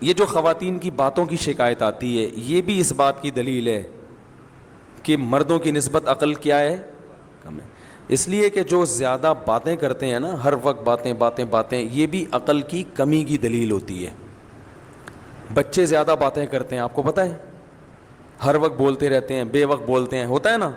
یہ جو خواتین کی باتوں کی شکایت آتی ہے یہ بھی اس بات کی دلیل ہے کہ مردوں کی نسبت عقل کیا ہے، کم ہے. اس لیے کہ جو زیادہ باتیں کرتے ہیں نا، ہر وقت باتیں باتیں باتیں، یہ بھی عقل کی کمی کی دلیل ہوتی ہے. بچے زیادہ باتیں کرتے ہیں، آپ کو پتہ ہے، ہر وقت بولتے رہتے ہیں، بے وقت بولتے ہیں، ہوتا ہے نا.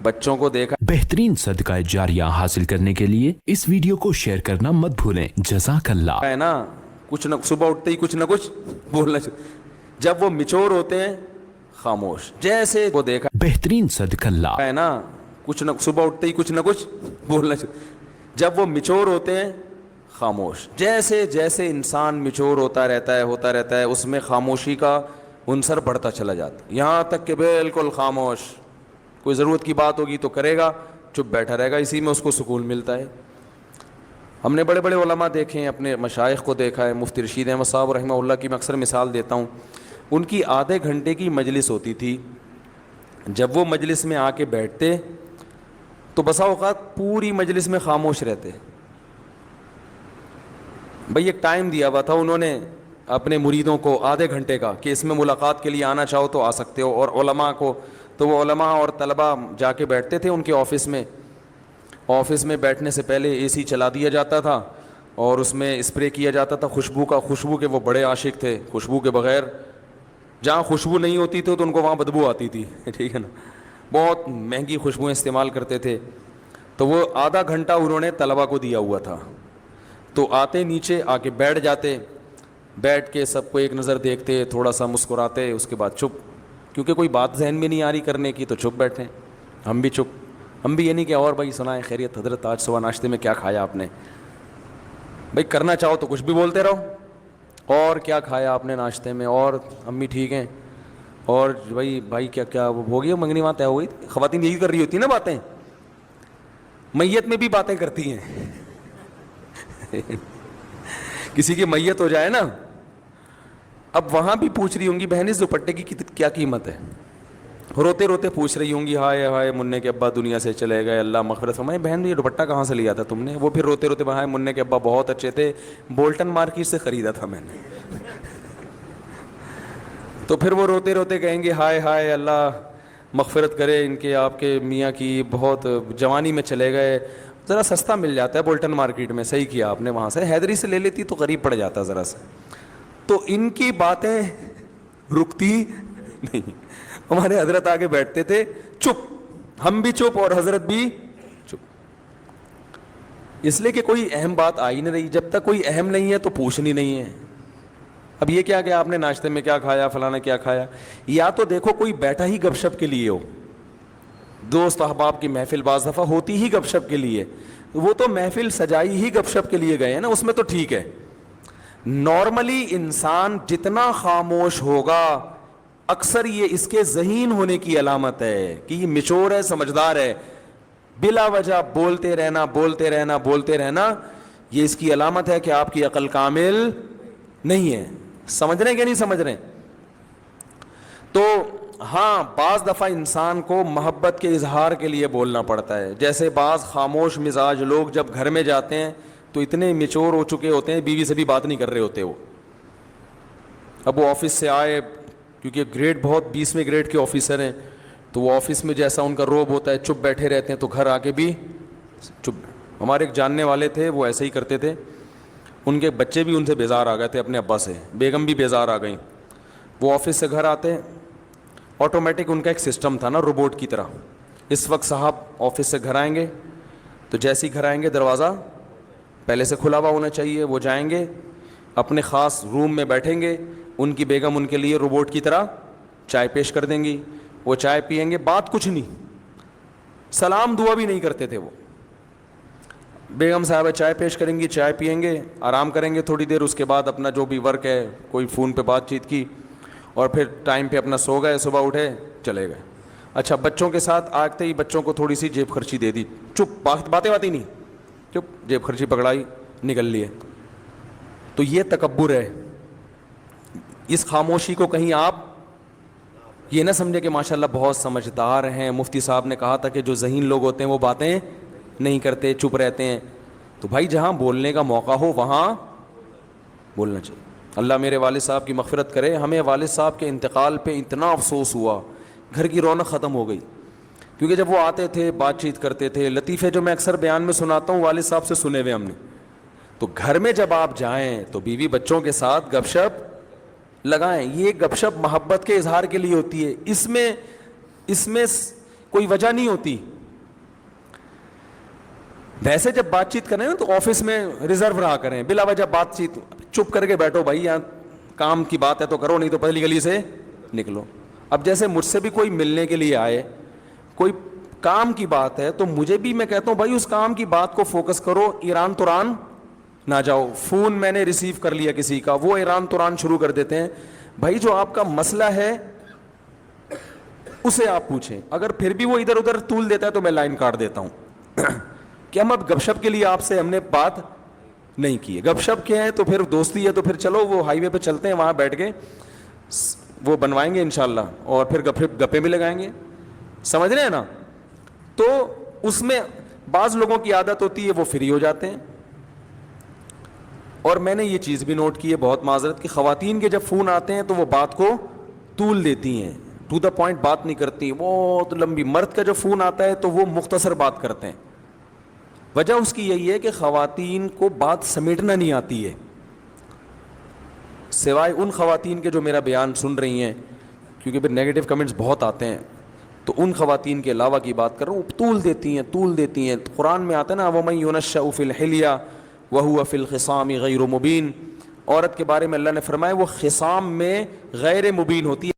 بچوں کو دیکھا بہترین صدقہ جاریہ حاصل کرنے کے لیے اس ویڈیو کو شیئر کرنا مت بھولیں. جزاک اللہ. ہے نا، کچھ نہ صبح اٹھتے ہی کچھ نہ کچھ بولنا جب وہ میچور ہوتے ہیں خاموش. جیسے وہ دیکھا بہترین صدقہ اللہ. ہے نا، کچھ نہ صبح اٹھتے ہی کچھ نہ کچھ بولنا جب وہ میچور ہوتے ہیں خاموش. جیسے جیسے انسان میچور ہوتا رہتا ہے اس میں خاموشی کا عنصر بڑھتا چلا جاتا ہے، یہاں تک کہ بالکل خاموش. کوئی ضرورت کی بات ہوگی تو کرے گا، چپ بیٹھا رہے گا، اسی میں اس کو سکون ملتا ہے. ہم نے بڑے بڑے علماء دیکھے ہیں، اپنے مشائخ کو دیکھا ہے. مفتی رشید احمد صاحب رحمہ اللہ کی میں اکثر مثال دیتا ہوں. ان کی آدھے گھنٹے کی مجلس ہوتی تھی. جب وہ مجلس میں آ کے بیٹھتے تو بسا اوقات پوری مجلس میں خاموش رہتے. بھئی ایک ٹائم دیا ہوا تھا انہوں نے اپنے مریدوں کو آدھے گھنٹے کا کہ اس میں ملاقات کے لیے آنا چاہو تو آ سکتے ہو. اور علماء کو تو وہ علماء اور طلباء جا کے بیٹھتے تھے ان کے آفس میں. آفس میں بیٹھنے سے پہلے اے سی چلا دیا جاتا تھا اور اس میں اسپرے کیا جاتا تھا خوشبو کا. خوشبو کے وہ بڑے عاشق تھے، خوشبو کے بغیر جہاں خوشبو نہیں ہوتی تھی تو ان کو وہاں بدبو آتی تھی. ٹھیک ہے نا، بہت مہنگی خوشبوئیں استعمال کرتے تھے. تو وہ آدھا گھنٹہ انہوں نے طلباء کو دیا ہوا تھا. تو آتے نیچے آ کے بیٹھ جاتے، بیٹھ کے سب کو ایک نظر دیکھتے، تھوڑا سا مسکراتے، اس کے بعد چپ. کیونکہ کوئی بات ذہن میں نہیں آ رہی کرنے کی تو چپ بیٹھے. ہم بھی چپ. ہم بھی یہ نہیں کہ اور بھائی سنائیں خیریت حضرت آج صبح ناشتے میں کیا کھایا آپ نے. بھائی کرنا چاہو تو کچھ بھی بولتے رہو، اور کیا کھایا آپ نے ناشتے میں، اور امی ٹھیک ہیں، اور بھائی کیا کیا وہ ہو گیا منگنی وہاں طے ہو گئی. خواتین یہی کر رہی ہوتی نا باتیں. میت میں بھی باتیں کرتی ہیں. کسی کی میت ہو جائے نا، اب وہاں بھی پوچھ رہی ہوں گی بہن اس دوپٹے کی کیا قیمت ہے. روتے روتے پوچھ رہی ہوں گی ہائے ہائے منع کے ابا دنیا سے چلے گئے اللہ مغفرت فرمائے. بہن یہ دوپٹہ کہاں سے لیا تھا تم نے؟ وہ پھر روتے روتے ہائے منع کے ابا بہت اچھے تھے، بولٹن مارکیٹ سے خریدا تھا میں نے. تو پھر وہ روتے روتے کہیں گے ہائے ہائے اللہ مغفرت کرے ان کے آپ کے میاں کی، بہت جوانی میں چلے گئے. ذرا سستا مل جاتا ہے بولٹن مارکیٹ میں. صحیح کیا آپ نے، وہاں سے حیدری سے لے لیتی تو قریب پڑ جاتا ذرا سا. تو ان کی باتیں رکتی نہیں. ہمارے حضرت آگے بیٹھتے تھے چپ، ہم بھی چپ اور حضرت بھی چپ. اس لیے کہ کوئی اہم بات آئی نہیں رہی. جب تک کوئی اہم نہیں ہے تو پوچھنی نہیں ہے. اب یہ کیا کہ آپ نے ناشتے میں کیا کھایا، فلانا کیا کھایا. یا تو دیکھو کوئی بیٹھا ہی گپ شپ کے لیے ہو. دوست احباب کی محفل بعض دفعہ ہوتی ہی گپ شپ کے لیے، وہ تو محفل سجائی ہی گپ شپ کے لیے گئے ہیں نا، اس میں تو ٹھیک ہے. نارملی انسان جتنا خاموش ہوگا اکثر یہ اس کے ذہین ہونے کی علامت ہے کہ یہ میچور ہے، سمجھدار ہے. بلا وجہ بولتے رہنا بولتے رہنا بولتے رہنا یہ اس کی علامت ہے کہ آپ کی عقل کامل نہیں ہے. سمجھ رہے ہیں کہ نہیں سمجھ رہے ہیں؟ تو ہاں بعض دفعہ انسان کو محبت کے اظہار کے لیے بولنا پڑتا ہے. جیسے بعض خاموش مزاج لوگ جب گھر میں جاتے ہیں تو اتنے میچور ہو چکے ہوتے ہیں بیوی سے بھی بات نہیں کر رہے ہوتے. وہ اب وہ آفس سے آئے، کیونکہ گریڈ بہت 20ویں گریڈ کے آفیسر ہیں، تو وہ آفس میں جیسا ان کا روب ہوتا ہے چپ بیٹھے رہتے ہیں، تو گھر آ کے بھی چپ. ہمارے ایک جاننے والے تھے وہ ایسے ہی کرتے تھے. ان کے بچے بھی ان سے بیزار آ گئے تھے اپنے ابا سے، بیگم بھی بیزار آ گئیں. وہ آفس سے گھر آتے، آٹومیٹک ان کا ایک سسٹم تھا نا روبوٹ کی طرح. اس وقت صاحب آفس سے گھر آئیں گے تو جیسے ہی گھر آئیں گے دروازہ پہلے سے کھلا ہوا ہونا چاہیے. وہ جائیں گے اپنے خاص روم میں بیٹھیں گے، ان کی بیگم ان کے لیے روبوٹ کی طرح چائے پیش کر دیں گی. وہ چائے پئیں گے، بات کچھ نہیں، سلام دعا بھی نہیں کرتے تھے. وہ بیگم صاحبہ چائے پیش کریں گی، چائے پئیں گے، آرام کریں گے تھوڑی دیر. اس کے بعد اپنا جو بھی ورک ہے، کوئی فون پہ بات چیت کی، اور پھر ٹائم پہ اپنا سو گئے، صبح اٹھے چلے گئے. اچھا بچوں کے ساتھ آتے ہی بچوں کو تھوڑی سی جیب خرچی دے دی، چپ، باتیں نہیں، چپ، جیب خرچی پکڑائی نکل لیے. تو یہ تکبر ہے. اس خاموشی کو کہیں آپ یہ نہ سمجھے کہ ماشاءاللہ بہت سمجھدار ہیں. مفتی صاحب نے کہا تھا کہ جو ذہین لوگ ہوتے ہیں وہ باتیں نہیں کرتے، چپ رہتے ہیں. تو بھائی جہاں بولنے کا موقع ہو وہاں بولنا چاہیے. اللہ میرے والد صاحب کی مغفرت کرے. ہمیں والد صاحب کے انتقال پہ اتنا افسوس ہوا, گھر کی رونق ختم ہو گئی, کیونکہ جب وہ آتے تھے بات چیت کرتے تھے, لطیفے جو میں اکثر بیان میں سناتا ہوں والد صاحب سے سنے ہوئے ہم نے. تو گھر میں جب آپ جائیں تو بیوی بچوں کے ساتھ گپ شپ لگائیں. یہ گپ شپ محبت کے اظہار کے لیے ہوتی ہے, اس میں کوئی وجہ نہیں ہوتی. ویسے جب بات چیت کریں نا تو آفس میں ریزرو رہا کریں, بلا وجہ بات چیت چپ کر کے بیٹھو بھائی, یہاں کام کی بات ہے تو کرو, نہیں تو پہلی گلی سے نکلو. اب جیسے مجھ سے بھی کوئی ملنے کے لیے آئے, کوئی کام کی بات ہے, تو مجھے بھی میں کہتا ہوں بھائی اس کام کی بات کو فوکس کرو, ایران توران نہ جاؤ. فون میں نے ریسیو کر لیا کسی کا, وہ ایران توران شروع کر دیتے ہیں. بھائی جو آپ کا مسئلہ ہے اسے آپ پوچھیں, اگر پھر بھی وہ ادھر ادھر طول دیتا ہے تو میں لائن کاٹ دیتا ہوں کہ ہم اب گپ شپ کے لیے آپ سے ہم نے بات نہیں کی ہے. گپ شپ کیا ہے تو پھر دوستی ہے, تو پھر چلو وہ ہائی وے پہ چلتے ہیں, وہاں بیٹھ کے وہ بنوائیں گے انشاءاللہ, اور پھر گپے بھی لگائیں گے. سمجھ رہے ہیں نا؟ تو اس میں بعض لوگوں کی عادت ہوتی ہے وہ فری ہو جاتے ہیں. اور میں نے یہ چیز بھی نوٹ کی ہے, بہت معذرت کہ خواتین کے جب فون آتے ہیں تو وہ بات کو طول دیتی ہیں, ٹو دا پوائنٹ بات نہیں کرتی, بہت لمبی. مرد کا جب فون آتا ہے تو وہ مختصر بات کرتے ہیں. وجہ اس کی یہی ہے کہ خواتین کو بات سمیٹنا نہیں آتی ہے, سوائے ان خواتین کے جو میرا بیان سن رہی ہیں, کیونکہ پھر نیگیٹو کمنٹس بہت آتے ہیں, تو ان خواتین کے علاوہ کی بات کر رہا ہوں, طول دیتی ہیں. قرآن میں آتا ہے نا وَمَن يُنَشَّأُ فِي الْحِلْيَةِ وَهُوَ فِي الْخِصَامِ غَيْرُ مُبِينٍ. عورت کے بارے میں اللہ نے فرمایا وہ خصام میں غیر مبین ہوتی ہے.